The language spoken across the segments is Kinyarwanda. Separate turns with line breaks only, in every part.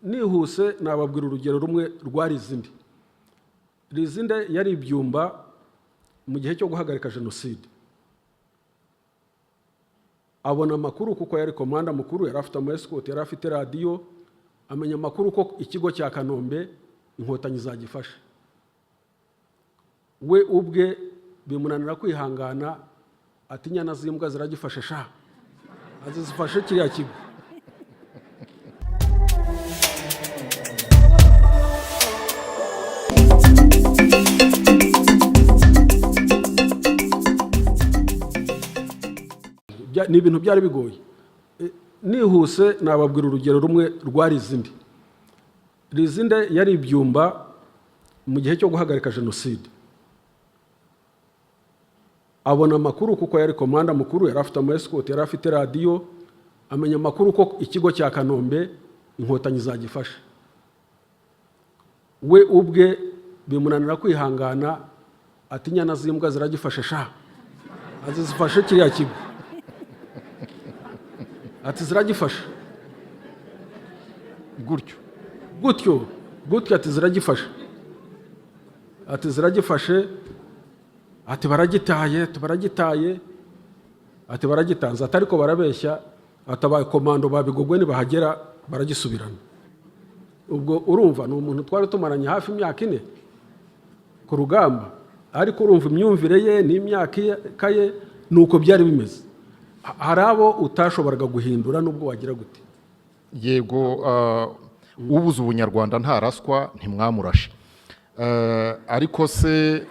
nihuse nababwira urugero rumwe rwa Lizinde. Lizinde yari ibyumba mu gihe cyo guhagarika jenoside. Abona amakuru kuko yari komanda mukuru, yari afite escort, yari afite radio, amenya amakuru ko ikigo cya Kanombe Inkotanyi zagifashe. We ubwe bimunanira kwihangana, ati Inyana z'imbwa ziragifashe sha, azifashe kiriya kigo. Ni ibintu byari bigoye. Nihuse nababwira urugero rumwe rwa Lizinde. Lizinde yari ibyumba mu gihe cyo guhagarika jenoside. Abona amakuru kuko yari komanda mukuru, yari afite escort, yari afite radio, amenya amakuru ko ikigo cya Kanombe Inkotanyi zagifashe. We ubwe bimunanira kwihangana, ati Inyana z'imbwa ziragifashe sha, azifashe kiriya kigo. Ati ziragifashe gutyo ati ziragifashe, ati ziragifashe, ati baragitaye, ati baragitanze, atari ko barabeshya, atabaye komando babigogwe nibahagera baragisubirana. Ubwo urumva ni umuntu twari tumaranye hafi imyaka 4 ku rugamba, ariko urumva imyumvire ye n'imyaka ye nuko byari bimeze. Harabo utashoboraga guhindura nubwo wagira gute.
Yego, ubuze ubunyarwanda ntaraswa ntimwamurashe, ariko se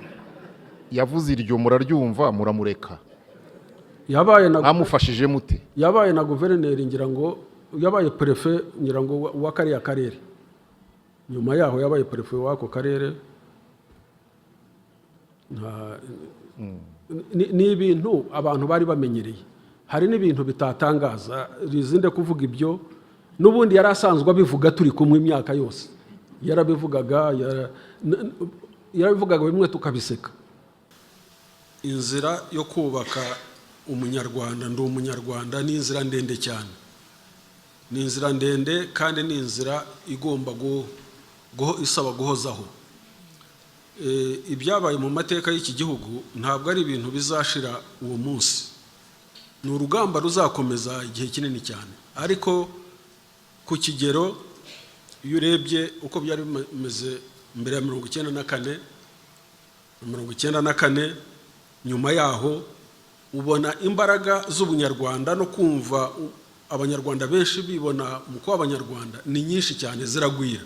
yavuze iryo muraryumva muramureka? Amufashije mute?
Yabaye na guverineri, ngira ngo yabaye prefe, ngira ngo wa kariya karere. Nyuma yaho yabaye prefe wako karere. Ni ibintu abantu bari bamenyereye. Hari n'ibintu bitatangaza Lizinde kuvuga ibyo, n'ubundi yari asanzwe abivuga turi kumwe imyaka yose. Yarabivugaga bimwe tukabiseka. Inzira yo kubaka umunyarwanda, ndi umunyarwanda, ni inzira ndende cyane. Ni inzira ndende kandi ni inzira igomba isaba guhozaho. Ibyabaye mu mateka y'iki gihugu ntabwo ari ibintu bizashira uwo munsi. Ni urugamba ruzakomeza igihe kinini cyane, ariko ku kigero iyo urebye uko byari bimeze mbere ya 1994, nyuma yaho ubona imbaraga z'ubunyarwanda no kumva abanyarwanda benshi bibona mu kuba abanyarwanda ni nyinshi cyane, ziragwira.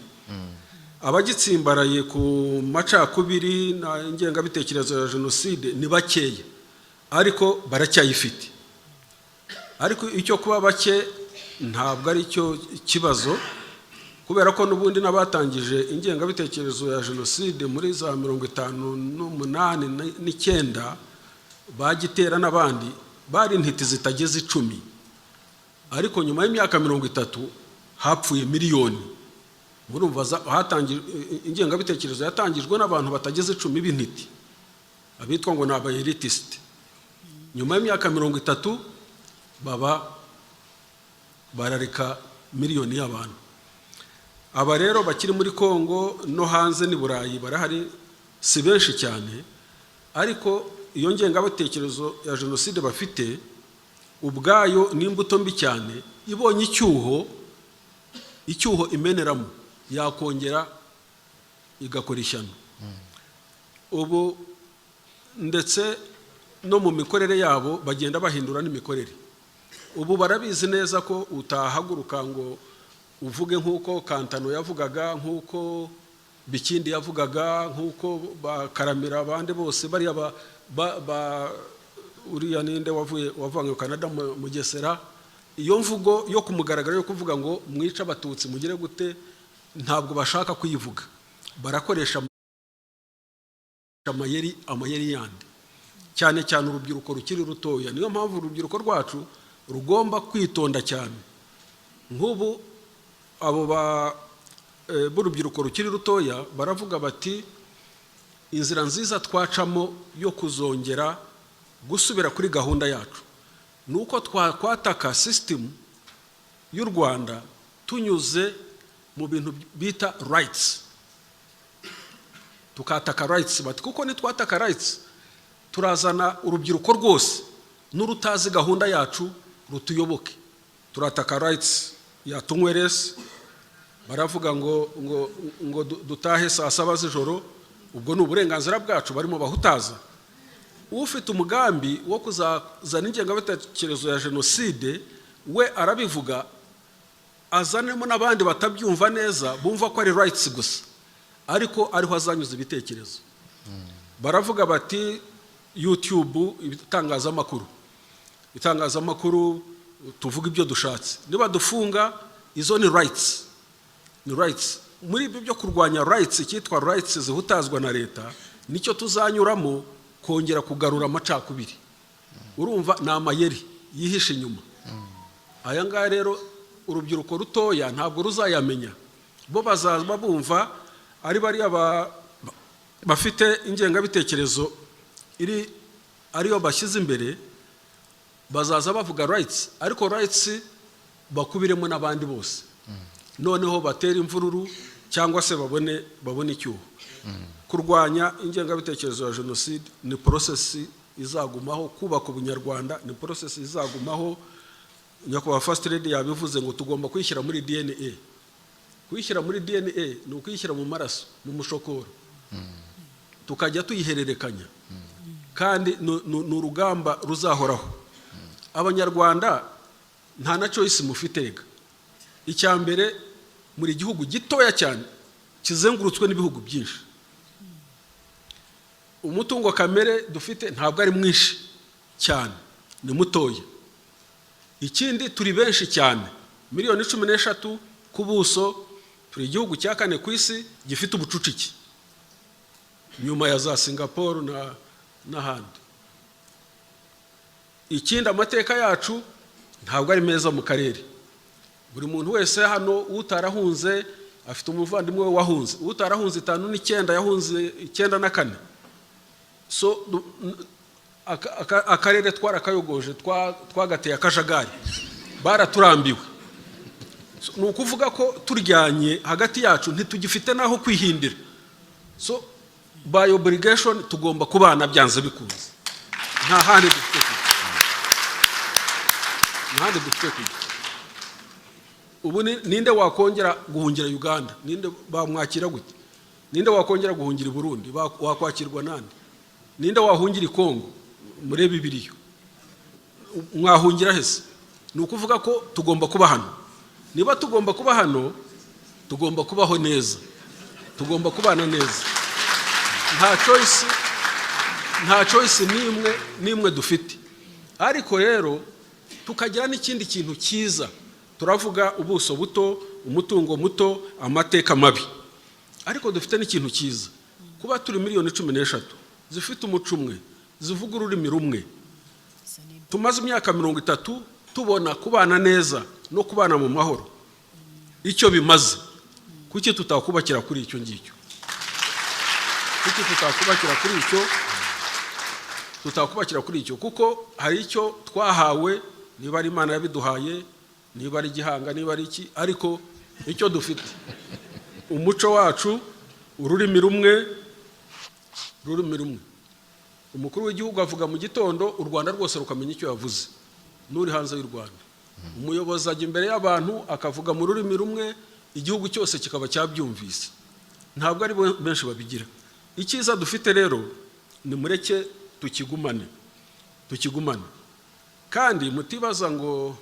Abagitsimbaraye ku macakubiri na ingengabitekerezo ya jenoside ni bakeya, ariko baracyayifite. Ariko icyo kuba bake ntabwo ari cyo kibazo, kubera ko n'ubundi n'abatangije ingengabitekerezo ya jenoside muri za 58 9 bagitera n'abandi bari intiti zitageze 10, ariko nyuma y'imyaka 30 hapfuye miliyoni. Murumva hatangije ingengabitekerezo yatangijwe n'abantu batageze 10 b'intiti, abitwa ngo n'aba elitiste. Nyuma y'imyaka 30 baba barareka miliyoni y'abantu. Aba rero bakiri muri Kongo no hanze ni Burayi barahari, si benshi cyane, ariko iyo ngengabitekerezo ya jenoside bafite ubwayo n'imbuto mbi cyane, ibonye icyuho imeneramo yakongera igakora ishyano. Ubu ndetse no mu mikorere yabo bagenda bahindura n'imikorere. Ubu barabizi neza ko utahaguruka ngo uvuge nk'uko Kantano yavugaga, nk'uko Bikindi yavugaga, nk'uko bakaramira abandi bose bariya uriya ninde wavanywe Canada mu Gesera. Iyo mvugo yo kumugaragara yo kuvuga ngo mwica abatutsi mugire gute, ntabwo bashaka kuyivuga. Barakoresha amayeri yandi, cyane cyane urubyiruko rukiri rutoya. Niyo mpamvu urubyiruko rwacu rugomba kwitonda cyane. Nk'ubu abo b'urubyiruko rukiri rutoya baravuga bati inzira nziza twacamo yo kuzongera gusubira kuri gahunda yacu nuko twakwataka system y'u Rwanda tunyuze mu bintu bita rights, tukataka rights, bati kuko nitwataka rights turazana urubyiruko rwose n'urutazi gahunda yacu rutuyoboke. Turataka rights yatunguwe, baravuga ngo dutahe saa 7 z'ijoro, ubwo ni uburenganzira bwacu, barimo bahutaza. Ufite umugambi wo kuzazana ingengabitekerezo ya jenoside we arabivuga, azanemo n'abandi batabyumva neza bumva ko ari rights gusa, ariko ariho azanyuza ibitekerezo. Baravuga bati YouTube, itangazamakuru tuvuga ibyo dushatse, niba dufunga izo ni rights, ni rights. Muri ibyo byo kurwanya rights, cyitwa rights zihutazwa na leta, nicyo tuzanyuramo kongera kugarura amacakubiri. Urumva ni amayeri yihishe inyuma. Aya ngaya rero urubyiruko rutoya ntabwo ruzayamenya, bo bazaza bumva ari bari bafite ingengabitekerezo ariyo bashyize imbere, bazaza bavuga rights, ariko rights bakubiremo n'abandi bose, noneho batera imvururu cyangwa se babone icyuho. Kurwanya ingengabitekerezo ya jenoside ni process izagumaho, kubaka ubunyarwanda ni process izagumaho. Nyakubahwa First Lady yabivuze ngo tugomba kwishyira muri DNA. Kwishyira muri DNA ni ukwishyira mu maraso, mu mushokoro, tukajya tuyihererekanya, kandi ni urugamba ruzahoraho. Abanyarwanda nta na choice mufitega. Icyambere, muri gihugu gitoya cyane kizengurutswe n'ibihugu byinshi, umutungo kamere dufite ntabwo ari mwinshi cyane, ni mutoya. Ikindi, turi benshi cyane, miliyoni 13 ku buso, turi igihugu cya 4 ku isi gifite ubucucike nyuma ya za Singapore n'ahandi. Ikindi, amateka yacu ntabwo ari meza mu karere. Buri muntu wese hano utarahunze afite umuvandimwe we wahunze, utarahunze 59 yahunze 94. So akarere twarakayogoje, twagateye akajagari, baraturambiwe. Ni ukuvuga ko turyanye hagati yacu, ntitugifite naho kwihindira. So by obligation tugomba kubana byanze bikunze, nta handi dufite kujya. Ubu ninde wakongera guhungira Uganda? Ninde bamwakira gute? Ninde wakongera guhungira Burundi? Wakwakirwa nande? Ninde wahungira Kongo? Murebe ibiriyo, mwahungira hese? Ni ukuvuga ko tugomba kuba hano. Niba tugomba kuba hano, tugomba kubaho neza, tugomba kubana neza. Nta choice nimwe dufite. Ariko rero tukagira n'ikindi kintu cyiza. Turavuga ubuso buto, umutungo muto, amateka mabi, ariko dufite n'ikintu cyiza. Kuba turi miliyoni 13 zifite umuco umwe, zivuga ururimi rumwe, tumaze imyaka 30 tubona kubana neza no kubana mu mahoro icyo bimaze. Kuki tutakubakira kuri icyo ngicyo? Kuki tutakubakira kuri icyo? Kuko hari icyo twahawe, niba ari Imana yabiduhaye, niba ari gihanga, niba ari iki, ariko icyo dufite umuco wacu, ururimi rumwe. Umukuru w'igihugu avuga mu gitondo, u Rwanda rwose rukamenya icyo yavuze, n'uri hanze y'u Rwanda. Umuyobozi ajya imbere y'abantu akavuga mu rurimi rumwe, igihugu cyose kikaba cyabyumvise. Ntabwo ari benshi babigira. Icyiza dufite rero ni mureke tukigumane. Kandi mutibaza ngo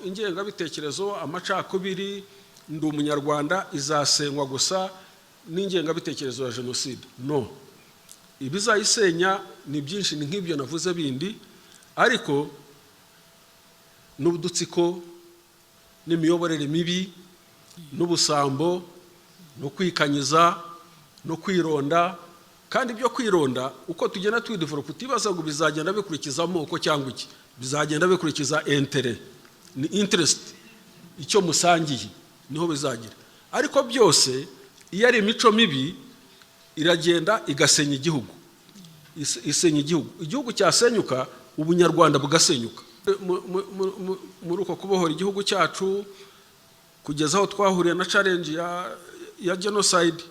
ingengabitekerezo, amacakubiri, ndi umunyarwanda izasenywa gusa n'ingengabitekerezo ya jenoside. No, ibizayisenya ni byinshi, ni nk'ibyo navuze bindi, ariko n'ubudutsiko, n'imiyoborere mibi, n'ubusambo, no kwikanyiza, no kwironda. Kandi ibyo kwironda uko tugenda twidevelopa, utibaza ngo bizagenda bikurikiza amoko cyangwa iki, bizagenda bikurikiza ni interest, icyo musangiye niho bizagira. Ariko byose iyo ari imico mibi iragenda igasenya igihugu, igihugu cyasenyuka, ubunyarwanda bugasenyuka. Muri uko kubohora igihugu cyacu kugeza aho twahuriye na challenge ya genocide.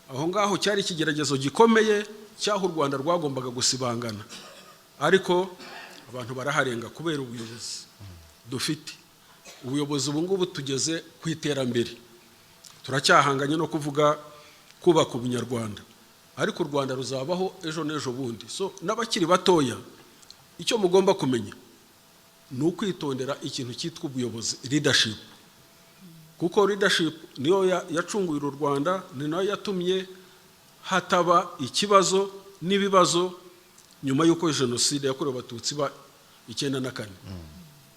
Aho ngaho cyari ikigeragezo gikomeye cyaho u Rwanda rwagombaga gusibangana, ariko abantu baraharenga kubera ubuyobozi dufite. Ubuyobozi ubu ngubu tugeze ku iterambere, turacyahanganye no kuvuga kubaka ubunyarwanda, ariko u Rwanda ruzabaho ejo n'ejo bundi. So n'abakiri batoya, icyo mugomba kumenya ni ukwitondera ikintu cyitwa ubuyobozi, leadership. Kuko leadership niyo yacunguye u Rwanda, ni nayo yatumye hataba ikibazo n'ibibazo nyuma y'uko jenoside yakorewe abatutsi ba 1994.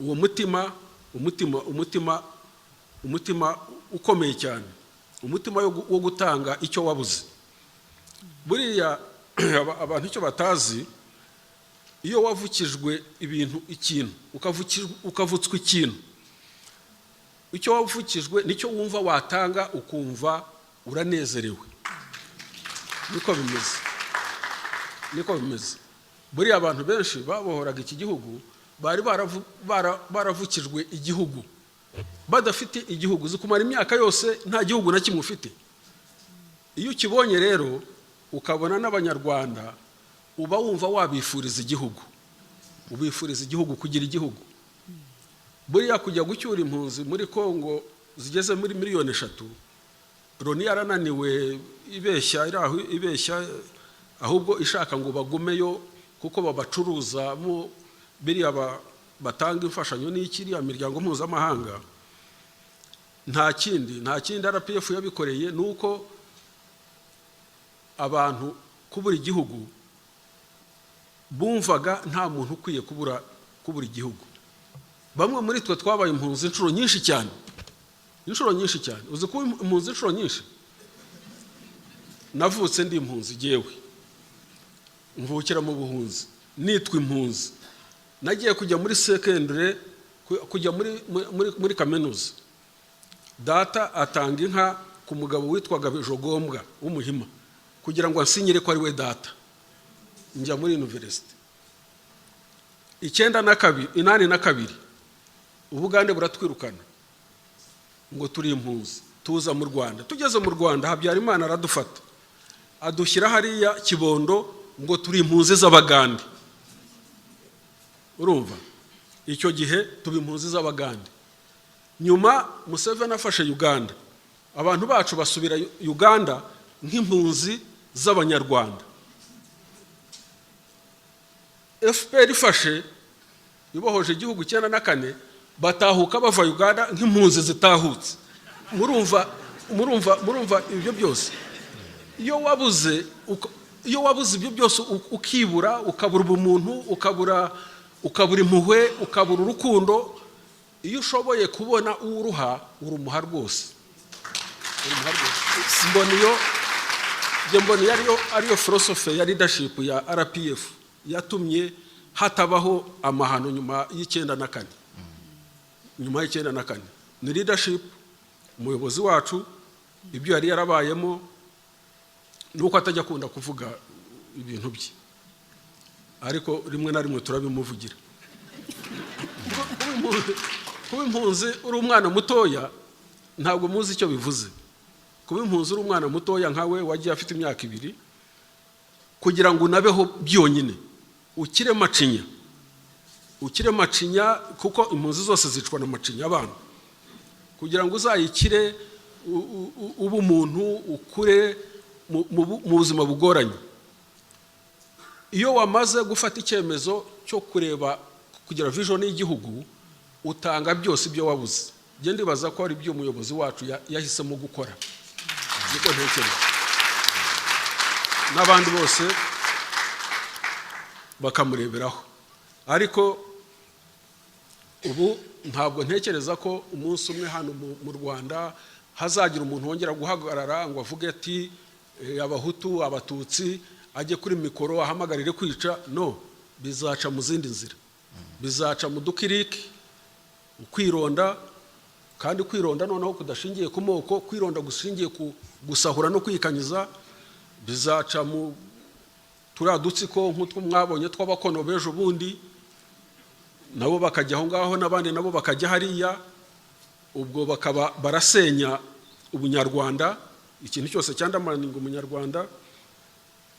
Uwo umutima ukomeye cyane, umutima wo gutanga icyo wabuze. Buriya abantu icyo batazi, iyo wavukijwe ikintu ukavutswa ikintu, icyo wavukijwe nicyo wumva watanga ukumva uranezerewe. Niko bimeze. Buriya abantu benshi babohoraga iki gihugu bari baravukijwe igihugu, badafite igihugu, zikumara imyaka yose nta gihugu na kimwe ufite. Iyo ukibonye rero ukabona n'abanyarwanda, uba wumva wabifuriza igihugu, ubifuriza igihugu kugira igihugu. Buriya kujya gucyura impunzi muri Kongo zigeze muri miliyoni 3, Loni yarananiwe, ibeshya ahubwo ishaka ngo bagumeyo kuko babacuruza mu biriya batanga imfashanyo n'ikiriya miryango mpuzamahanga. Nta kindi RPF yabikoreye, nuko abantu kubura igihugu bumvaga nta muntu ukwiye kubura igihugu. Bamwe muri twe twabaye impunzi inshuro nyinshi cyane. Uzi ko impunzi inshuro nyinshi? Navutse ndi impunzi jewe, mvukira mu buhunzi, nitwa impunzi. Nagiye kujya muri secondary, kujya muri kaminuza. Data atanga inka ku mugabo witwaga Bijogombwa w'Umuhima kugira ngo ansinyire ko ari we data. Njya muri university 82 Ubugande buratwirukana ngo turi impunzi, tuza mu Rwanda. Tugeze mu Rwanda, Habyarimana aradufata adushyira hariya Kibondo ngo turi impunzi z'Abagande. Urumva, icyo gihe tuba impunzi z'Abagande. Nyuma Museveni afashe Uganda, abantu bacu basubira Uganda nk'impunzi z'Abanyarwanda. FPR ifashe ibohoje igihugu 94, batahuka bava Uganda nk'impunzi zitahutse. Murumva ibyo byose. Iyo wabuze ibyo byose, ukibura, ukabura ubumuntu, ukabura impuhwe, ukabura urukundo, iyo ushoboye kubona uruha urumuha rwose. Mbona ariyo philosophy ya leadership ya RPF yatumye hatabaho amahano nyuma y'94. Ni leadership, umuyobozi wacu ibyo yari yarabayemo, nuko atajya kunda kuvuga ibintu bye, ariko rimwe na rimwe turabimuvugira. Kuba impunzi uri umwana mutoya ntabwo muzi icyo bivuze. Kuba impunzi uri umwana mutoya nkawe wagiye afite imyaka 2, kugira ngo unabeho byonyine, ukire macinya, kuko impunzi zose zicwa na macinya abantu. Kugira ngo uzayikire ubu umuntu ukure mu buzima bugoranye. Iyo wamaze gufata icyemezo cyo kureba kugira vision y'igihugu, utanga byose ibyo wabuze. Je ndibaza ko ari byo umuyobozi wacu yahisemo gukora. Niko ntekereza. N'abandi bose bakamureberaho. Ariko ubu ntabwo ntekereza ko umunsi umwe hano mu Rwanda hazagira umuntu wongera guhagarara ngo avuge ati Abahutu, Abatutsi, ajye kuri mikoro ahamagarire kwica. No, bizaca mu zindi nzira. Bizaca mu dukiriki, ukwironda, kandi kwironda noneho kudashingiye ku moko, kwironda gushingiye ku gusahura no kwikanyiza. Bizaca mu turadutsiko nk'utwo mwabonye tw'abakono bejo bundi, nabo bakajya aho ngaho, n'abandi nabo bakajya hariya. ubwo bakaba barasenya ubunyarwanda, ikintu cyose cyandamaninga umunyarwanda,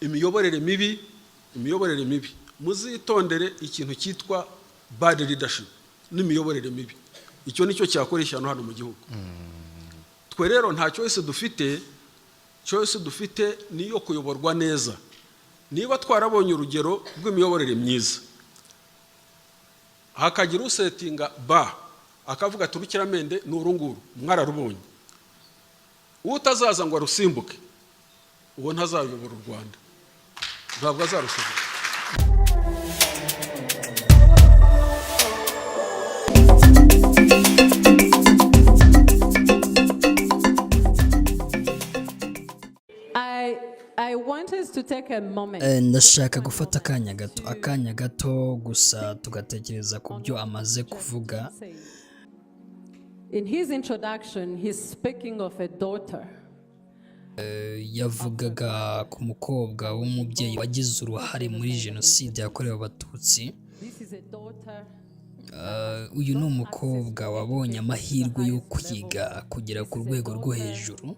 imiyoborere mibi. Muzitondere ikintu cyitwa bad leadership n'imiyoborere mibi. Icyo nicyo cyakoresha hano mu gihugu. Twe rero nta choice dufite niyo kuyoborwa neza. Niba twarabonye urugero rw'imiyoborere myiza, hakagira usetinga akavuga turukiramende n'urunguru mwararubonye, utazaza ngo arusimbuke, uwo ntazayobora u Rwanda, ntabwo azarushobora.
I want us to take a moment.
Ndashaka gufata akanya gato gusa tugatekereza ku byo amaze kuvuga.
In his introduction, he's speaking of a daughter.
Yavugaga ku mukobwa w'umubyeyi wagize uruhare muri jenoside yakorewe Abatutsi. Uyu ni umukobwa wabonye amahirwe yo kwiga kugera ku rwego rwo hejuru,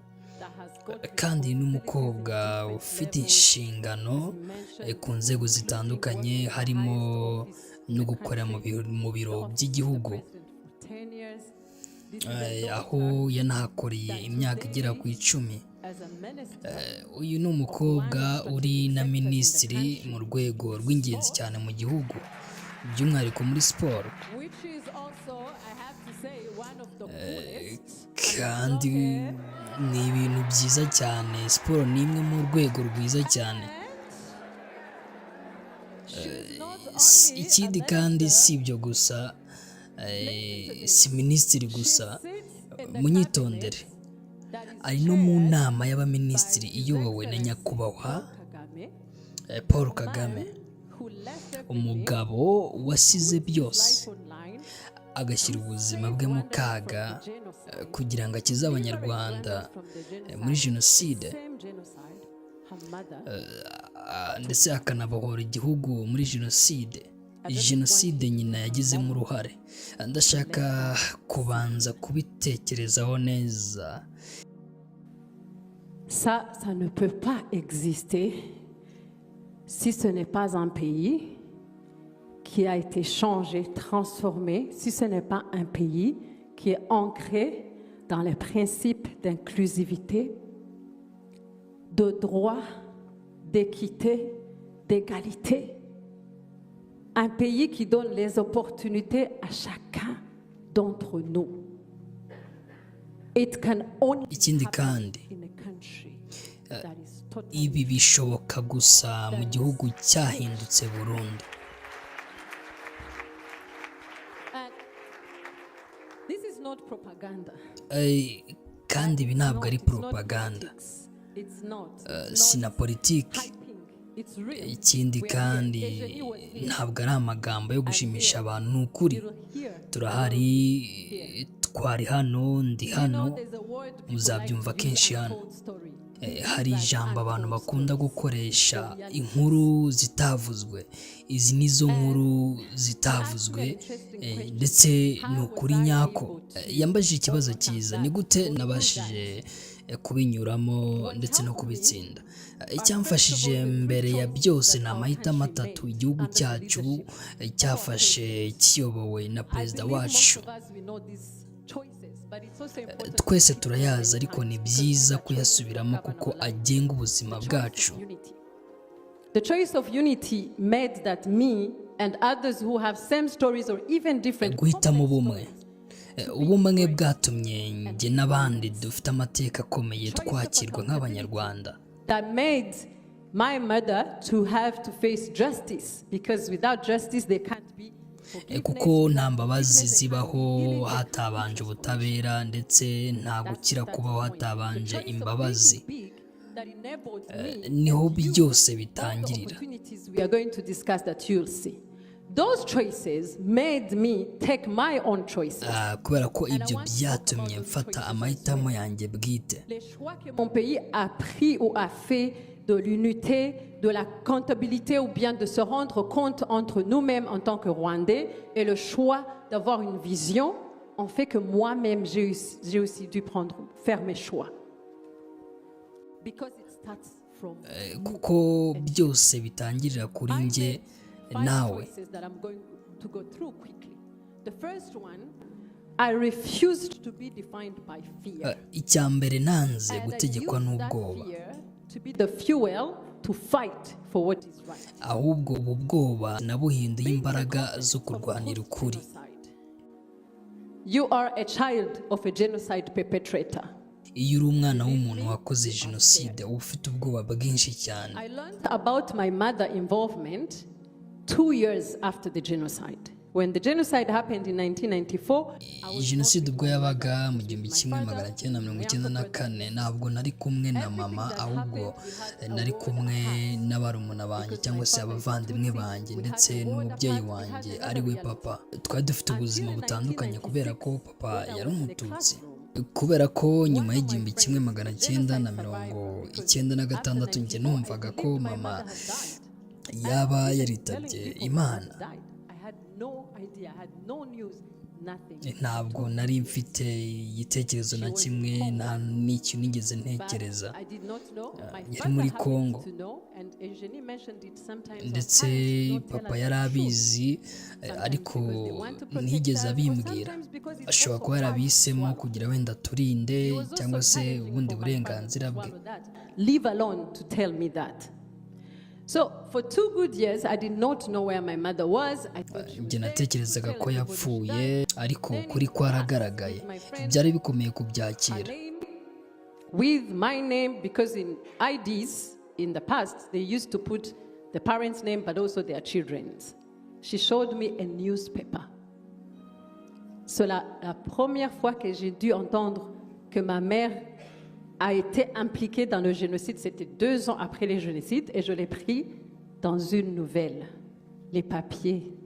kandi n'umukobwa ufite inshingano ku nzego zitandukanye, harimo no gukora mu biro by'igihugu, aho yanahakoreye imyaka igera ku 10. Uyu ni umukobwa uri na minisitiri mu rwego rw'ingenzi cyane mu gihugu, by'umwihariko muri siporo, kandi ni ibintu byiza cyane. Siporo ni imwe mu rwego rwiza cyane. Ikindi kandi si ibyo gusa, si minisitiri gusa, munyitondere, ari no mu nama y'abaminisitiri iyobowe na nyakubahwa Paul Kagame, umugabo wasize byose agashyira ubuzima bwe mu kaga kugira ngo akize abanyarwanda muri jenoside, ndetse akanabohora igihugu muri jenoside nyina yagizemo uruhare. Ndashaka kubanza kubitekerezaho neza.
Ça ne peut pas exister si ce n'est pas un pays qui a été changé, transformé, si ce n'est pas un pays qui est ancré dans les principes d'inclusivité, de droit, d'équité, d'égalité. Un pays qui donne les opportunités à chacun d'entre nous. It can only happen in a country that is totally...
Ibi bishoboka gusa mu gihugu cyahindutse burundu.
This is not propaganda.
Kandi ibi ntabwo ari propaganda, si na politiki. Ikindi kandi ntabwo ari amagambo yo gushimisha abantu, ni ukuri. Turahari, twari hano, ndi hano, muzabyumva kenshi hano. Hari ijambo abantu bakunda gukoresha, inkuru zitavuzwe. Izi nizo nkuru zitavuzwe, ndetse ni ukuri nyako. Yambajije ikibazo cyiza, ni gute nabashije kubinyuramo ndetse no kubitsinda. Icyamfashije mbere ya byose ni amahitamo 3 igihugu cyacu cyafashe kiyobowe na perezida wacu. Twese turayazi, ariko ni byiza kuyasubiramo kuko agenga ubuzima bwacu.
The choice of unity made that me and others who have same stories or even different
guhitamo ubumwe bwatumye njye n'abandi dufite amateka akomeye twakirwa nk'abanyarwanda.
That made my mother to have to face justice, because without justice there can't be
kuko nta mbabazi zibaho hatabanje ubutabera, ndetse nta gukira kubaho hatabanje imbabazi. Niho byose bitangirira.
We are going to discuss that, you'll see. Those choices made me take my own choices.
Kubera ko ibyo byatumye mfata amahitamo yanjye bwite.
Les choix que mon pays a pris ou a fait de l'unité, de la comptabilité, ou bien de se rendre compte entre nous-mêmes en tant que Rwandais, et le choix d'avoir une vision ont fait que moi-même, j'ai aussi dû faire mes choix. Because it starts from
kuko byose bitangirira kuri njye nawe.
To go through quickly. The first one, I refused to be defined by fear.
Icya mbere nanze gutegekwa n'ubwoba,
to be the fuel to fight for what is right.
ahubwo ubu bwoba nabuhinduye imbaraga zo kurwanira ukuri.
You are a child of a genocide perpetrator.
Iyo uri umwana w'umuntu wakoze jenoside uba ufite ubwoba bwinshi cyane.
I learned about my mother involvement 2 years after the genocide. When the genocide happened in 1994,
jenoside ubwo yabaga mu 1994 ntabwo nari kumwe na mama, ahubwo nari kumwe n'abarumuna banjye cyangwa se abavandimwe banjye ndetse n'umubyeyi wanjye ari we papa. Twari dufite ubuzima butandukanye kubera ko papa yari umututsi. Kubera ko nyuma y'igihumbi 1996 njye numvaga ko mama yaba yaritabye Imana. Ntabwo nari mfite igitekerezo na kimwe, nta n'icyo nigeze ntekereza. Yari muri Kongo ndetse papa yari abizi, ariko ntiyigeze abimbwira. Ashobora kuba yarabisemo kugira wenda turinde cyangwa se ubundi burenganzira bwe.
Leave alone to tell me that. So for 2 good years I did not know where my mother was.
Njye natekerezaga ko yapfuye, ariko kuri kwaragaragaye. Byari bikomeye kubyakira.
With my name, because in IDs in the past they used to put the parents' name but also their children's. She showed me a newspaper. So la première fois que j'ai dû entendre que ma mère a été impliquée dans le génocide, c'était 2 ans après le génocide, et je l'ai pris dans une nouvelle, les papiers,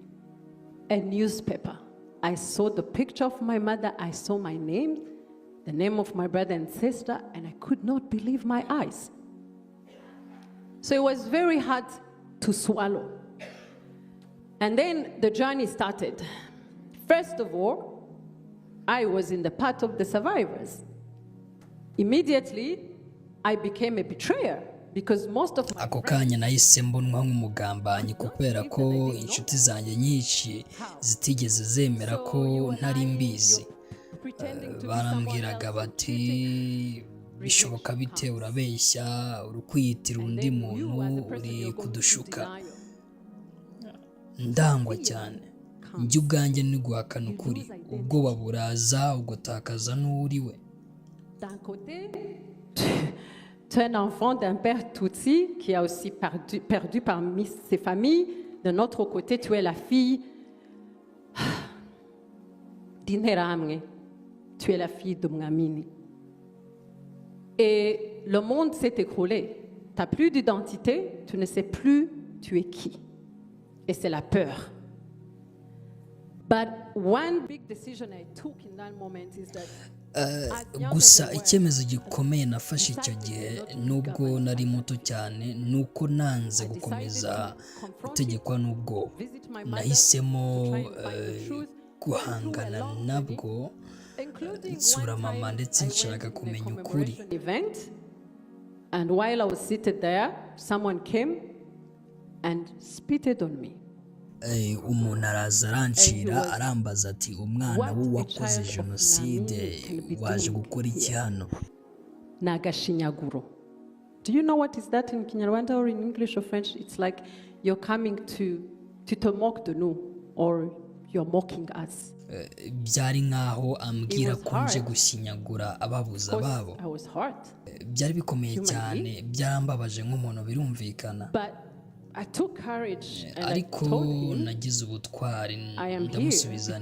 a newspaper. I saw the picture of my mother, I saw my name, the name of my brother and sister, and I could not believe my eyes. So it was very hard to swallow. And then the journey started. First of all, I was in the part of the survivors. Immediately, I became a betrayer because most of my
ako kanya nahise mbonwa nk'umugambanyi kubera ko inshuti zanjye nyinshi zitigeze zemera ko ntari mbizi. Barambwiraga bati bishoboka bite, urabeshya, uri kwiyitira undi muntu, uri kudushuka. Ndangwa cyane. Njye ubwanjye ni guhakana ukuri, ubwoba buraza ugutakaza n'uriwe.
D'un côté, tu es un enfant d'un père Tutsi qui a aussi perdu parmi ses familles. De autre côté, tu es la fille d'Interahamwe. Tu es la fille de Mwamini. Et le monde s'est écroulé. Tu n'as plus d'identité, tu ne sais plus tu es qui. Et c'est la peur. But one big decision I took in that moment is that
gusa icyemezo gikomeye nafashe icyo gihe nubwo nari muto cyane nuko nanze gukomeza gutegekwa n'ubwo nahisemo guhangana nabwo, nsura mama ndetse nshaka kumenya ukuri.
And while I was seated there, someone came and spitted on me.
Umuntu araza arancira arambaza ati umwana w'uwakoze jenoside waje gukora iki hano?
Nagashinyaguro. Do you know what is that in Kinyarwanda or in English or French? It's like you're coming to mock de nous, or you're mocking us.
Byari nkaho ambwira ko nje gushinyagura ababuza babo. Byari bikomeye cyane, byarambabaje nk'umuntu birumvikana.
I took courage and
ariko nagize ubutwari ndamusubiza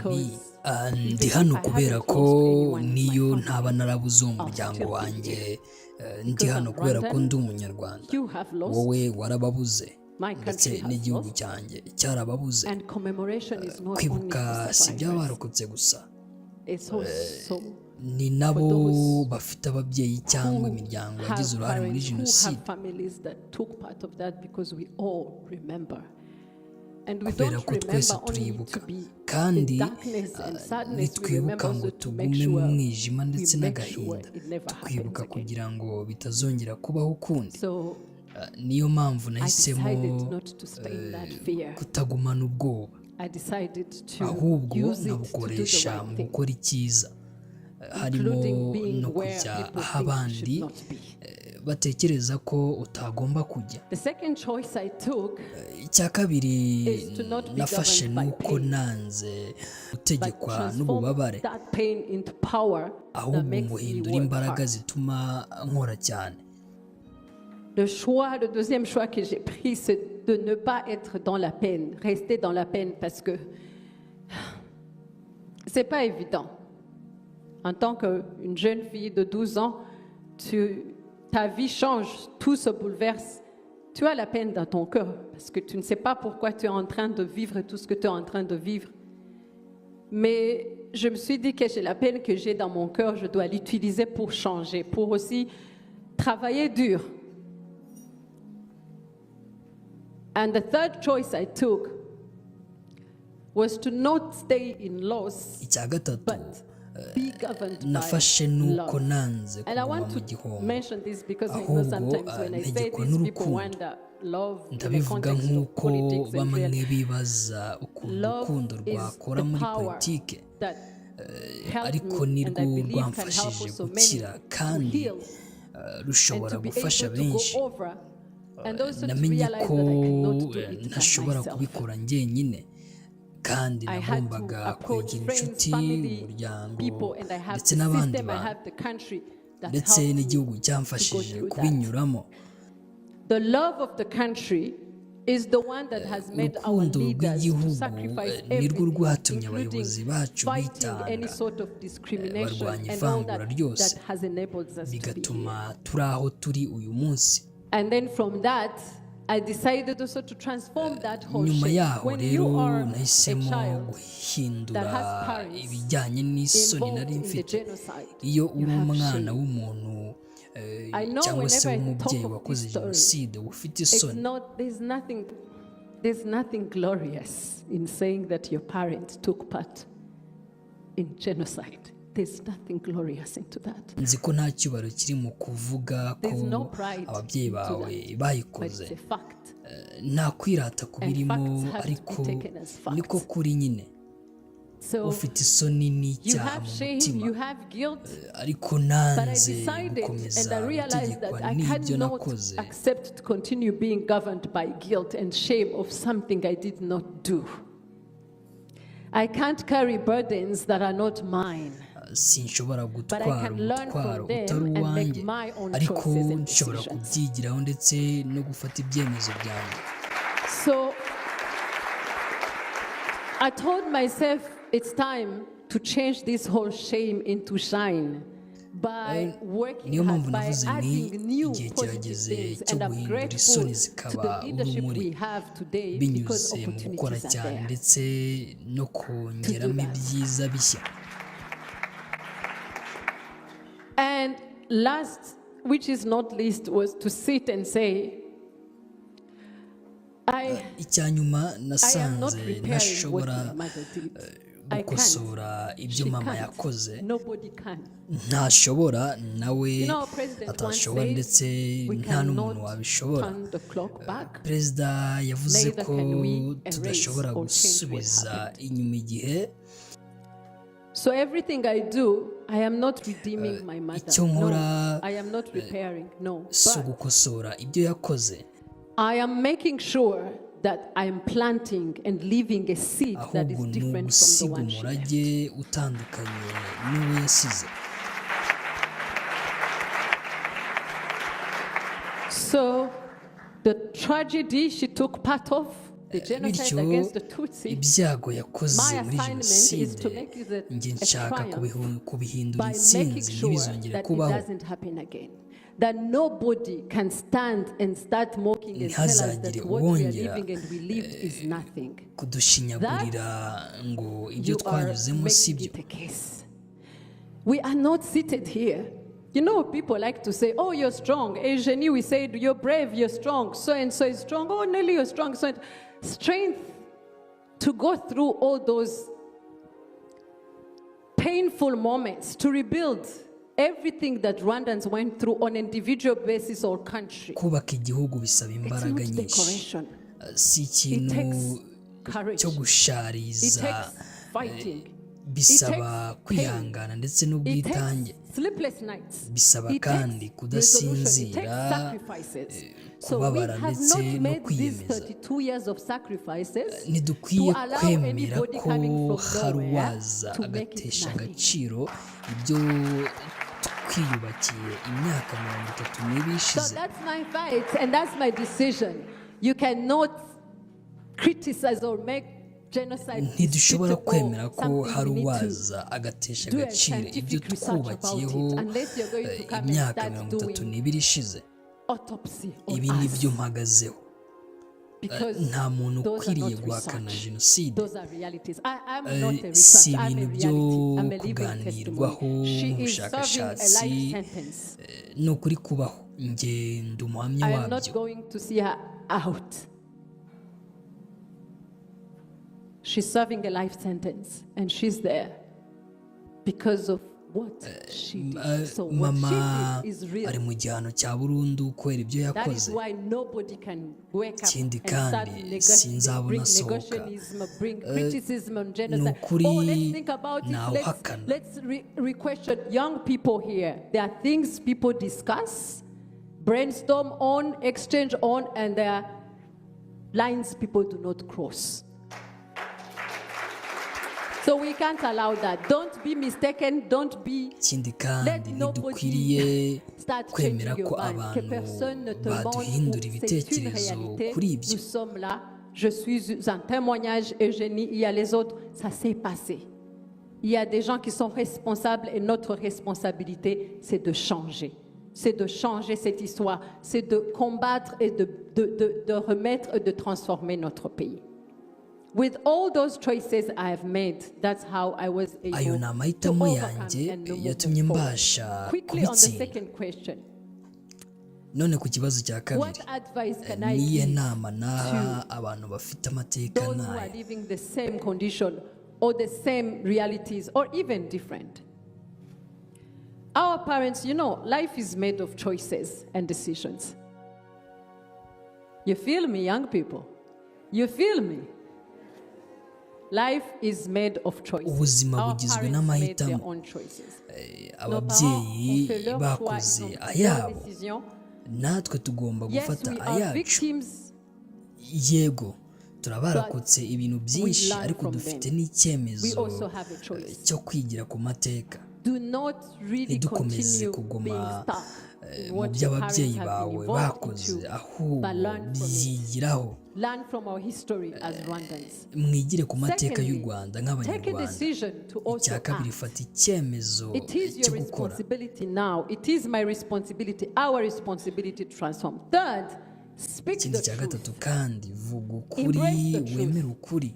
ndi hano kubera ko niyo ntaba narabuze umuryango wanjye, ndi hano kubera ko ndi umunyarwanda, wowe warababuze ndetse n'igihugu cyanjye cyarababuze. Kwibuka si by'abarokotse gusa, ni nabo bafite ababyeyi cyangwa imiryango yagize uruhare muri jenoside, kubera ko twese turibuka kandi
darkness and sadness, we
nitwibuka
remember
ngo
also to make
tugume mu
sure
mwijima ndetse
we make sure
n'agahinda
it never
tukibuka
happens again.
kugira ngo bitazongera kubaho ukundi.
So
Niyo mpamvu
I
nahisemo
decided not to stay in that fear.
kutagumana ubwoba,
I decided to
ahubwo
use it to do the
nabukoresha
right
mu
thing,
gukora icyiza, harimo
including being
no
where
kujya
people
aho
think you
abandi
should not be.
batekereza ko utagomba kujya.
The second choice I took
Icya kabiri
is to not be
nafashe
governed by
nuko
pain,
nanze
but
gutegekwa
transform
n'ububabare,
that pain into power that
ahubwo
makes me
muhindura
work
imbaraga
hard.
zituma nkora cyane.
Le deuxième choix que j'ai pris, c'est de ne pas être dans la peine, rester dans la peine, parce que c'est pas évident. En tant qu'une jeune fille de 12 ans, ta vie change, tout se bouleverse. Tu as la peine dans ton cœur, parce que tu ne sais pas pourquoi tu es en train de vivre tout ce que tu es en train de vivre. Mais je me suis dit que j'ai la peine que j'ai dans mon cœur, je dois l'utiliser pour changer, pour aussi travailler dur. And the third choice I took was to not stay in loss,
Icya gatatu
but be governed
nafashe
by
nuko
love.
nanze
And I
kuguma
want
mu
to
gihombo,
mention this because I know
ahubwo
sometimes when I say
ntegekwa
this, people
n'urukundo.
wonder love in the
ndabivuga
context of
nk'uko
politics and
bamwe
reality.
bibaza ukuntu urukundo
Love is
rwakora
the
muri
power
politike,
that helped
ariko
me and I
nirwo
believe can help
rwamfashije
also many
gukira
to
kandi
heal and
rushobora
to be
gufasha
able to
benshi.
go over and also to
Namenye
realize
ko
that I cannot do it by
ntashobora
myself.
kubikora njyenyine, kandi
I had to
nagombaga
approach
kwegera
friends,
inshuti,
family,
umuryango
people, and I have
ndetse
the
n'abandi
system, I
bantu,
have the country that
ndetse
helped me
n'igihugu
to go
cyamfashije
through that.
kubinyuramo.
The love of the country is the one that has made our
Urukundo
leaders to
rw'igihugu
sacrifice
nirwo
everything,
rwatumye
including
abayobozi bacu
fighting any
bitanga,
sort of discrimination
barwanya
and all
ivangura
that,
ryose,
that has enabled us to be here.
bigatuma turi aho turi uyu munsi.
And then from that, I decided also to transform that whole
Nyuma
shape.
yaho
When
rero
you are a
nahisemo
child
guhindura
that has parents
ibijyanye n'isoni
involved
nari
in the
mfite.
genocide,
Iyo
you
uri
have
umwana
shame.
w'umuntu
I know
cyangwa se
whenever I talk
w'umubyeyi
of
wakoze
this story,
jenoside ufite
it's
isoni,
not, there's nothing glorious in saying that your parents took part in genocide. There's nothing glorious into that.
nzi ko nta cyubahiro kiri mu kuvuga ko
There's no pride
ababyeyi
into
bawe
that, but
bayikoze.
it's a fact.
Nta kwirata kubirimo,
facts have to
ariko
be taken as facts.
niko kuri nyine.
So
Ufite isoni
you
n'icyaha
have
mu
shame,
mutima,
you have guilt,
ariko
but I
nanze
decided and
gukomeza
I realized
gutegekwa
that I
n'ibyo
cannot
nakoze.
accept to continue being governed by guilt and shame of something I did not do. I can't carry burdens that are not mine.
Sinshobora
I
gutwara
can learn
umutwaro
from them
utari
and
uwanjye,
make my own
ariko
choices and
nshobora
decisions.
kubyigiraho ndetse no gufata ibyemezo byanjye.
So I told myself it's time to change this whole shame into shine by working
niyo
hard,
mpamvu
by
navuze nti
adding new
igihe
positive
kirageze
things.
cyo
And I'm
guhindura
grateful
isoni
to
zikaba
the leadership
urumuri,
we have today because
binyuze mu gukora
opportunities are
cyane
there.
ndetse no kongeramo
that.
ibyiza bishya.
And last, which is not least, was to sit and say,
icya nyuma
I am not
nasanze
repairing what
ntashobora
my mother did. I
gukosora
can't.
ibyo
She
mama
can't.
yakoze,
Nobody can.
ntashobora nawe
You know, President once
atashobora ndetse
said, we
nta n'umuntu
cannot
wabishobora.
turn the clock back.
Perezida yavuze
Neither
ko
can we erase
tudashobora
or change what
gusubiza
happened.
inyuma igihe.
So everything I do, I am not redeeming my mother.
icyo nkora,
No, I am not repairing. No.
si
But
ugukosora ibyo yakoze,
I am making sure that I am planting and leaving a seed that is
ahubwo ni
different from the
ugusiga
one she left.
umurage utandukanye n'uwo yasize.
So the tragedy she took part of, the genocide
bityo
against the Tutsi,
ibyago yakoze
my
muri
assignment is to
jenoside
make it
njye
a
nshaka
triumph
kubihindura
by making
intsinzi
sure
ntibizongere
that it
kubaho.
doesn't happen again. That nobody can stand and start mocking and tell us
Ntihazagire
that what we are
uwongera,
living and we lived is nothing.
kudushinyagurira ngo ibyo
You are
twanyuzemo si
making
byo.
it a case. We are not seated here. You know, people like to say, oh, you're strong. Eugenie, we said, you're brave, you're strong. So-and-so is strong. Oh, Nelly, you're strong. So strength to go through all those painful moments to rebuild everything that Rwandans went through on an individual basis or country.
kubaka igihugu bisaba
It's
imbaraga
not
nyinshi,
decoration.
si ikintu
Courage.
cyo
It
gushariza,
takes fighting.
bisaba
It takes
kwihangana
pain.
ndetse
It
n'ubwitange,
takes sleepless nights.
bisaba
It
kandi
takes resolution. It takes
kudasinzira,
sacrifices. So we
kubabara
have
ndetse
not
no
made these
kwiyemeza.
32 years of sacrifices
ntidukwiye
to allow
kwemera
anybody
ko
coming from
hari
nowhere
uwaza
to make it
agatesha
nothing.
agaciro ibyo twiyubakiye imyaka 30
So
ishize.
that's my fight and that's my decision. You cannot criticize or make genocide
ntidushobora kwemera ko
something
hari
we need to
uwaza agatesha
do a
agaciro ibyo
scientific research about
twubakiyeho
it unless you're going to come and
imyaka
start
32
doing
ishize.
autopsy on
Ibi ni
us.
byo mpagazeho.
Because
Nta muntu
those are
ukwiriye
not
guhakana
research.
jenoside.
Those are realities. I'm not a
Si
research. I'm a
ibintu byo
reality. I'm a living
kuganirwaho
testimony. She is serving a
nk'ubushakashatsi,
life sentence.
ni ukuri kubaho. Njye ndi umuhamya
I am not
wabyo.
going to see her out. She's serving a life sentence and she's there because of what she did. So what
Mama
she did is real.
ari mu gihano cya burundu kubera ibyo
That is
yakoze.
why nobody can wake up
Ikindi
and start
kandi sinzabona
bring
asohoka.
negotiationism, bring criticism on
ni
genocide.
ukuri
Oh, let's think about it.
ntawuhakana.
Let's re-question young people here. There are things people discuss, brainstorm on, exchange on, and there are lines people do not cross. So we can't allow that. Don't be mistaken. Don't be.
Ikindi
Let
kandi ntidukwiriye
nobody start
kwemera
changing
ko
your mind. Que
abantu
personne ne te montre
baduhindura
où c'est une
ibitekerezo
réalité.
kuri ibyo.
Nous sommes là. Je suis un témoignage. Eugénie, il y a les autres. Ça s'est passé. Il y a des gens qui sont responsables et notre responsabilité, c'est de changer. C'est de changer cette histoire. C'est de combattre et de remettre et de transformer notre pays. With all those choices I have made, that's how I was able
Ayo ni
to
amahitamo
overcome
yanjye
and move
yatumye
forward.
mbasha
Quickly on the
kubitsinda.
second question,
None ku kibazo cya kabiri,
what advice can I
niye
give
nama naha abantu bafite amateka
those who are
nayo,
living the same condition or the same realities or even different? Our parents, you know, life is made of choices and decisions. You feel me, young people? You feel me? Life is made of choices.
Ubuzima
Our
bugizwe
parents made their
n'amahitamo.
own choices.
ababyeyi bakoze ayabo, natwe tugomba
Yes,
gufata
we are
ayacu.
victims.
Yego turabarakotse ibintu byinshi,
learn
ariko
from
dufite
them. We
n'icyemezo
also have a choice.
cyo kwigira ku mateka.
Do not really
Ntidukomeze
continue
kuguma
being stuck in
mu
what your
by'ababyeyi
parents have
bawe
been involved
bakoze,
into,
ahubwo
but learn from it.
byigiraho.
Learn from our history as Rwandans.
Mwigire ku mateka y'u
Secondly,
Rwanda
take a
nk'Abanyarwanda.
decision to also
Icya kabiri,
act.
fata icyemezo
It is
cyo
your
gukora.
responsibility now. It is my responsibility, our responsibility to transform. Third, speak
Ikindi
the
cya
truth.
gatatu kandi, vuga ukuri,
Embrace the truth.
wemere ukuri.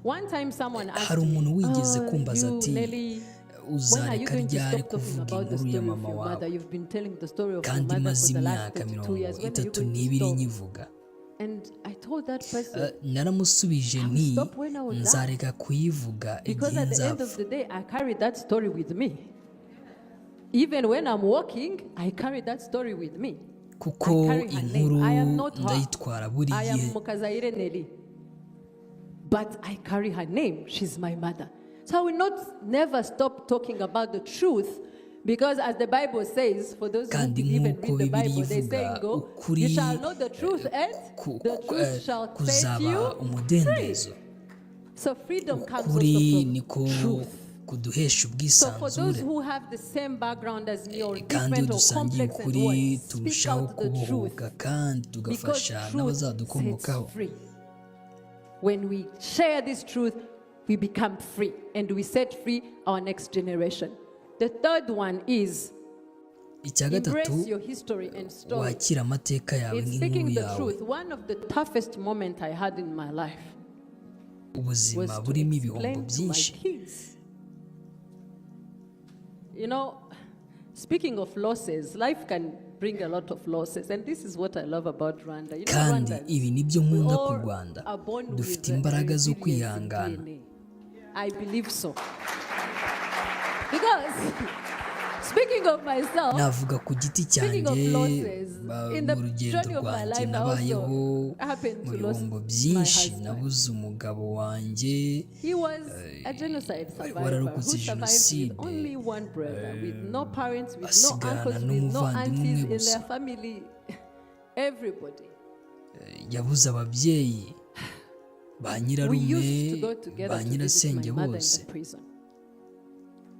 One time someone asked
Hari umuntu
me,
wigeze kumbaza
you,
ati,
Nelly, when are you
uzareka
going to
ryari
stop talking
kuvuga
about the
inkuru ya
story of
mama
your mother?
wawe?
You've been telling the story of your
Kandi
mother
maze
for the last
imyaka
32 years. When are you
32
going to
n'ibiri
stop?
nyivuga.
And I told that person,
Naramusubije nti,
stop when I was done.
nzareka kuyivuga
because
igihe
at the end of
nzapfa.
the day, I carry that story with me. Even when I'm walking, I carry that story with me.
Kuko
I carry her
inkuru
name. I am not her.
ndayitwara buri
I am
gihe.
Mukazaire Nelly. But I carry her name. She's my mother. So I will not never stop talking about the truth, because as the Bible says, for those who
Kandi
believe and
nk'uko
read the
Bibiliya
Bible, they say,
ivuga,
go,
ukuri
you shall know the truth and the truth shall set
kuzaba
you free.
umudendezo.
So freedom comes also
Ukuri
from
niko
truth.
kuduhesha
So for those
ubwisanzure,
who have the same background as me or
kandi iyo
different or
dusangiye
complex and
ukuri
what, speak
turushaho
out the truth.
kubohoka kandi
Because
tugafasha
truth
n'abazadukomokaho.
sets free. When we share this truth, we become free and we set free our next generation. The third one is
Icya
embrace
gatatu,
your history and story.
wakira amateka yawe
In
nk'inkuru
speaking the
yawe.
truth, one of the toughest moments I had in my life was
Ubuzima
to
burimo ibihombo
explain to my
byinshi.
kids. You know, speaking of losses, life can bring a lot of losses, and this is what I love about Rwanda. You know,
Kandi
Rwandans,
ibi nibyo
we
nkunda ku
all
Rwanda.
are born
Dufite
with
imbaraga zo
resilience in
kwihangana.
DNA. I believe so. Because speaking of myself,
navuga ku giti
speaking of
cyanjye
losses, in the
mu rugendo
journey of my
rwanjye
life, I
nabayeho
also happened
mu
to lose
bihombo
my
byinshi
husband.
nabuze umugabo wanjye
He was a genocide survivor who
wararokotse
survived with
jenoside
only one brother, with no parents, with no
asigarana
uncles, with no
n'umuvandimwe umwe
aunties in
gusa.
their family. Everybody.
yabuze ababyeyi ba
We
nyirarume
used to go together
ba
to visit
nyirasenge
my mother in
bose
the prison.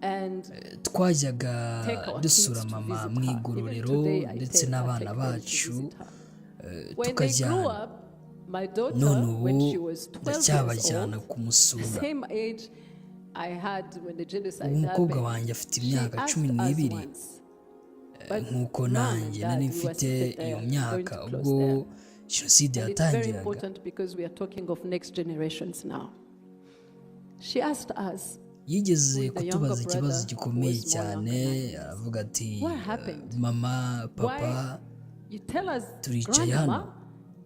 And
twajyaga
take our
dusura
kids to
mama
visit
mu
her.
igororero
Even today, I
ndetse
take
n'abana
them to
bacu
visit her. When they grew
tukajyana
up, my daughter,
none ubu
when she was 12 years
ndacyabajyana
old, the
kumusura
same age I had when the genocide
ubu umukobwa
happened,
wanjye afite
she
imyaka
asked
cumi
us
n'ibiri
once, but
nk'uko
Mom and
nanjye
Dad,
nari
we were
mfite
seated there,
iyo
going
myaka
to close
ubwo
there.
jenoside
And it's very
yatangiraga
important because we are talking of next generations now. She asked us,
yigeze
with the
kutubaza
younger
ikibazo
brother
gikomeye
who was more
cyane
younger than us,
aravuga ati
what happened?
mama papa
You tell us,
turicaye
grandma,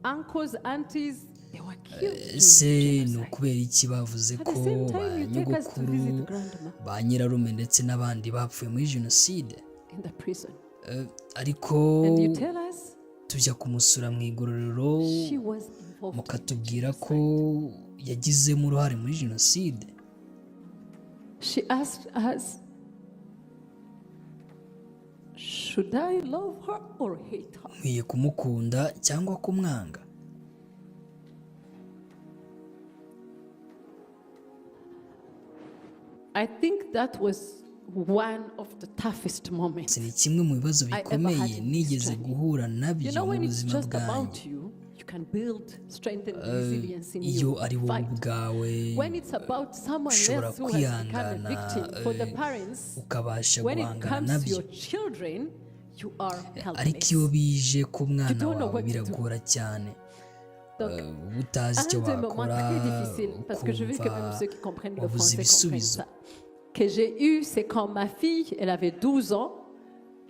uncles, aunties, they were killed during
ese
the
ni
genocide.
ukubera iki bavuze
At
ko
the same
ba
time, you take us to
nyogokuru
visit grandma
ba nyirarume ndetse n'abandi bapfuye muri jenoside
in the prison.
ariko
And you tell us
tujya kumusura mu igororero
she was involved in
mukatubwira
the
ko
genocide.
yagizemo uruhare muri jenoside.
She asked us, should I love her or hate her?
nkwiye kumukunda cyangwa kumwanga.
I think that was one of the toughest moments.
ni kimwe mu bibazo
I ever
bikomeye
had in this
nigeze
journey.
guhura nabyo
You know,
mu
when it's
buzima
just
bwanjye.
about you, you can build strength and resilience in
iyo
you.
ari wowe
Fight.
ubwawe
When it's about someone
ushobora
else who has become a
kwihangana
victim, for the parents,
ukabasha
when it
guhangana
comes to
nabyo,
your children, you are
ariko
helpless.
iyo bije ku mwana
don't know
wawe
what to do.
biragora cyane.
Donc,
uba utazi icyo
un des moments
wakora
très difficiles, parce que je veux que même
ukumva
ceux qui comprennent le
wabuze
français comprennent
ibisubizo.
ça, que j'ai eu, c'est quand ma fille, elle avait 12 ans,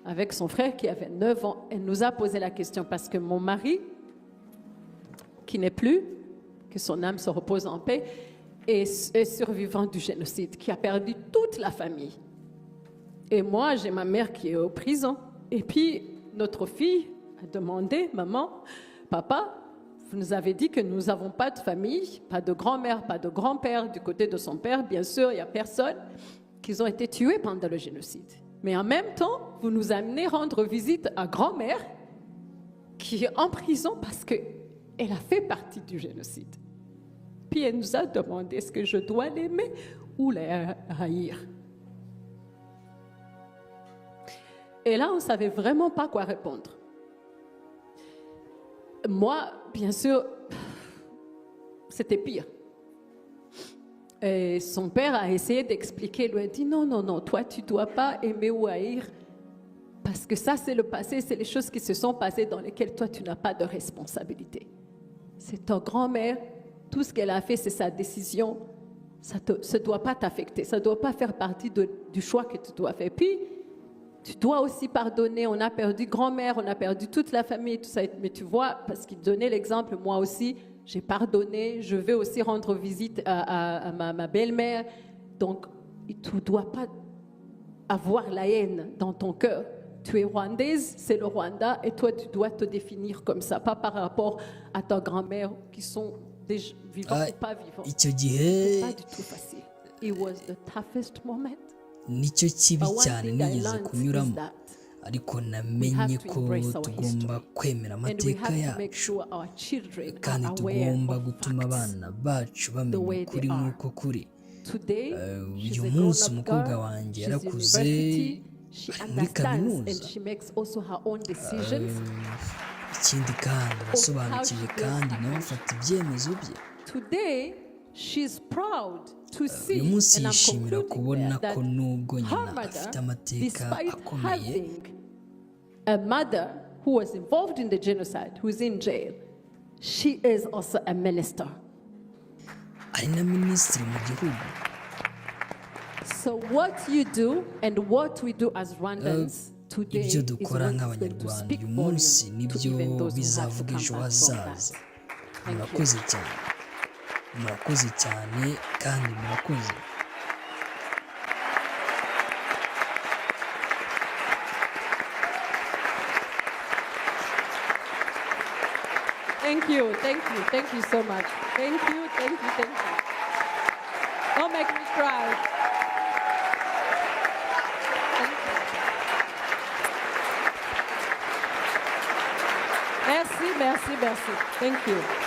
avec son frère qui avait 9 ans, elle nous a posé la question parce que mon mari, qui n'est plus, que son âme se repose en paix, est survivant du génocide, qui a perdu toute la famille. Et moi, j'ai ma mère qui est en prison. Et puis, notre fille a demandé, maman, papa, vous nous avez dit que nous n'avons pas de famille, pas de grand-mère, pas de grand-père. Du côté de son père, bien sûr, il n'y a personne, qu'ils ont été tués pendant le génocide. Mais en même temps, vous nous amenez rendre visite à grand-mère qui est en prison parce qu'elle a fait partie du génocide. Puis elle nous a demandé est-ce que je dois l'aimer ou la haïr. Et là, on ne savait vraiment pas quoi répondre. Moi, bien sûr, c'était pire. Et son père a essayé d'expliquer, lui a dit non, non, non, toi tu ne dois pas aimer ou haïr parce que ça c'est le passé, c'est les choses qui se sont passées dans lesquelles toi tu n'as pas de responsabilité. C'est ta grand-mère, tout ce qu'elle a fait c'est sa décision, ça ne doit pas t'affecter, ça ne doit pas faire partie du choix que tu dois faire. Puis, tu dois aussi pardonner, on a perdu grand-mère, on a perdu toute la famille, tout ça. Mais tu vois, parce qu'il donnait l'exemple, moi aussi, j'ai pardonné, je vais aussi rendre visite à ma belle-mère. Donc, tu ne dois pas avoir la haine dans ton cœur. Tu es rwandaise, c'est le Rwanda, et toi, tu dois te définir comme ça, pas par rapport à ta grand-mère, qui sont déjà vivants ou pas vivants.
icyo gihe
Pas du tout facile. It was the toughest moment.
nicyo kibi
But one
cyane
thing I
nigeze
learned is
kunyuramo,
that
ariko
we
namenye
have to
ko
embrace our
tugomba
history.
kwemera
and we
amateka
have to make
yacu
sure our children
kandi
are aware
tugomba
of
gutuma
facts.
abana bacu
the
bamenya
way
ukuri
they are.
nk'uko kuri.
Today, she's
uyu
a
munsi
grown-up
umukobwa
girl,
wanjye
she's
yarakuze
university, she
ari muri
understands and
kaminuza.
she makes also her own decisions.
ikindi kandi arasobanukiwe kandi nawe
lives
afata ibyemezo bye.
Today, she's proud to see,
uyu munsi
and I'm
yishimira
concluding
kubona
there,
ko
that
nubwo
her
nyina afite
mother,
amateka
despite
akomeye,
having a mother who was involved in the genocide, who's in jail, she is also a minister.
ari na minisitiri mu gihugu.
So what you do and what we do as Rwandans today
ibyo
is
dukora
what is going to
nk'abanyarwanda
speak
uyu munsi
volume to
nibyo
even those who have to
bizavuga
come
ejo
back from
hazaza.
that. Thank you.
murakoze cyane, murakoze cyane kandi murakoze.
Thank you, thank you, thank you so much. Thank you, thank you, thank you. Don't make me cry. Thank you. Merci, merci, merci. Thank you.